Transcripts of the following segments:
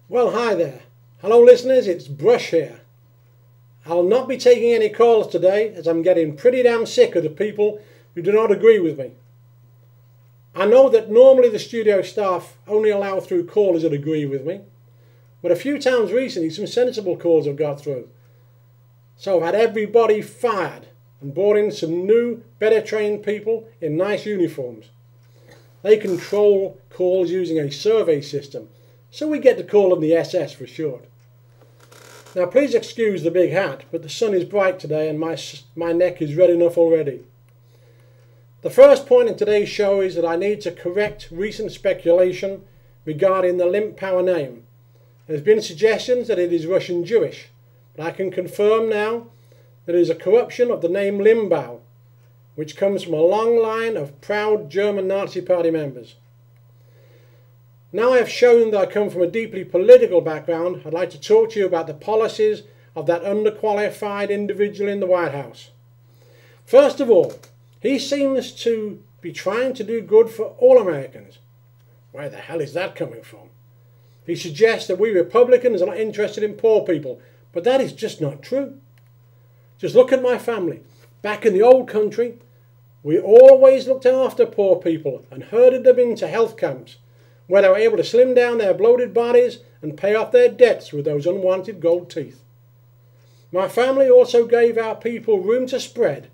Well, hi there. Hello listeners, it's Brush here. I'll not be taking any calls today as I'm getting pretty damn sick of the people who do not agree with me. I know that normally the studio staff only allow through callers that agree with me, but a few times recently some sensible calls have got through. So I've had everybody fired and brought in some new, better trained people in nice uniforms. They control calls using a survey system, so we get to call them the SS for short. Now please excuse the big hat, but the sun is bright today and my neck is red enough already. The first point in today's show is that I need to correct recent speculation regarding the Limp-Power name. There's been suggestions that it is Russian Jewish, but I can confirm now that it is a corruption of the name Limbaugh, which comes from a long line of proud German Nazi Party members. Now I have shown that I come from a deeply political background, I'd like to talk to you about the policies of that underqualified individual in the White House. First of all, he seems to be trying to do good for all Americans. Where the hell is that coming from? He suggests that we Republicans are not interested in poor people, but that is just not true. Just look at my family. Back in the old country, we always looked after poor people and herded them into health camps, where they were able to slim down their bloated bodies and pay off their debts with those unwanted gold teeth. My family also gave our people room to spread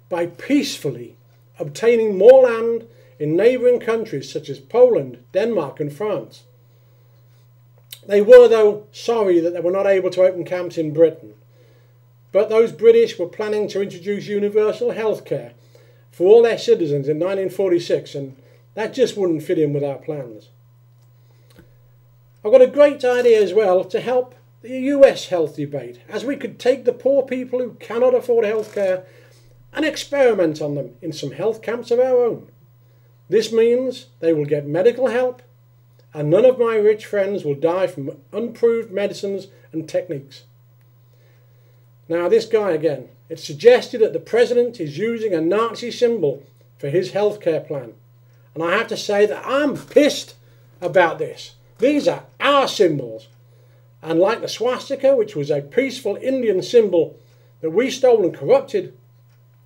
by peacefully obtaining more land in neighbouring countries such as Poland, Denmark and France. They were, though, sorry that they were not able to open camps in Britain. But those British were planning to introduce universal health care for all their citizens in 1946, and that just wouldn't fit in with our plans. I've got a great idea as well to help the US health debate, as we could take the poor people who cannot afford health care and experiment on them in some health camps of our own. This means they will get medical help and none of my rich friends will die from unproved medicines and techniques. Now this guy again, it's suggested that the president is using a Nazi symbol for his healthcare plan. And I have to say that I'm pissed about this. These are our symbols. And like the swastika, which was a peaceful Indian symbol that we stole and corrupted,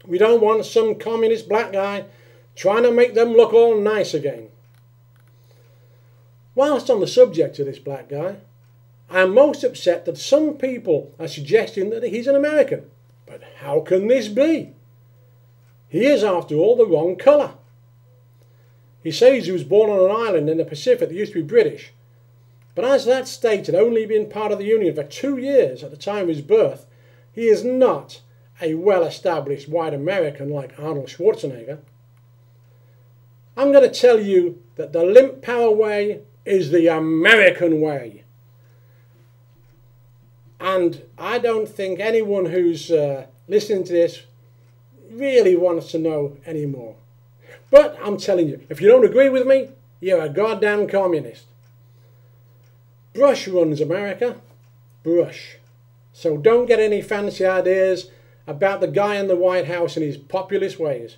we don't want some communist black guy trying to make them look all nice again. Whilst on the subject of this black guy, I am most upset that some people are suggesting that he's an American. But how can this be? He is, after all, the wrong colour. He says he was born on an island in the Pacific that used to be British. But as that state had only been part of the Union for 2 years at the time of his birth, he is not a well-established white American like Arnold Schwarzenegger. I'm going to tell you that the Limp-Power way is the American way. And I don't think anyone who's listening to this really wants to know anymore. But I'm telling you, if you don't agree with me, you're a goddamn communist. Brush runs America. Brush. So don't get any fancy ideas about the guy in the White House and his populist ways.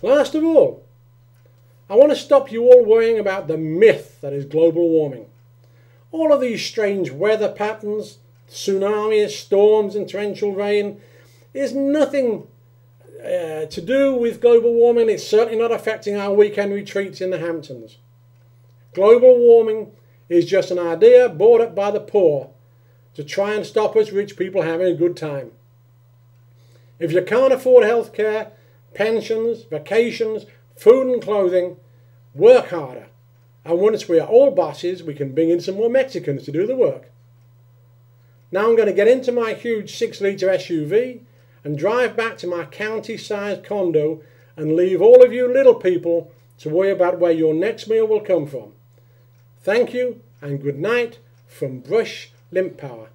Last of all, I want to stop you all worrying about the myth that is global warming. All of these strange weather patterns, tsunamis, storms and torrential rain, is nothing to do with global warming. It's certainly not affecting our weekend retreats in the Hamptons. Global warming is just an idea brought up by the poor to try and stop us rich people having a good time. If you can't afford health care, pensions, vacations, food and clothing, work harder. And once we are all bosses, we can bring in some more Mexicans to do the work. Now I'm going to get into my huge 6-litre SUV and drive back to my county-sized condo and leave all of you little people to worry about where your next meal will come from. Thank you and good night from Brush Limp-Power.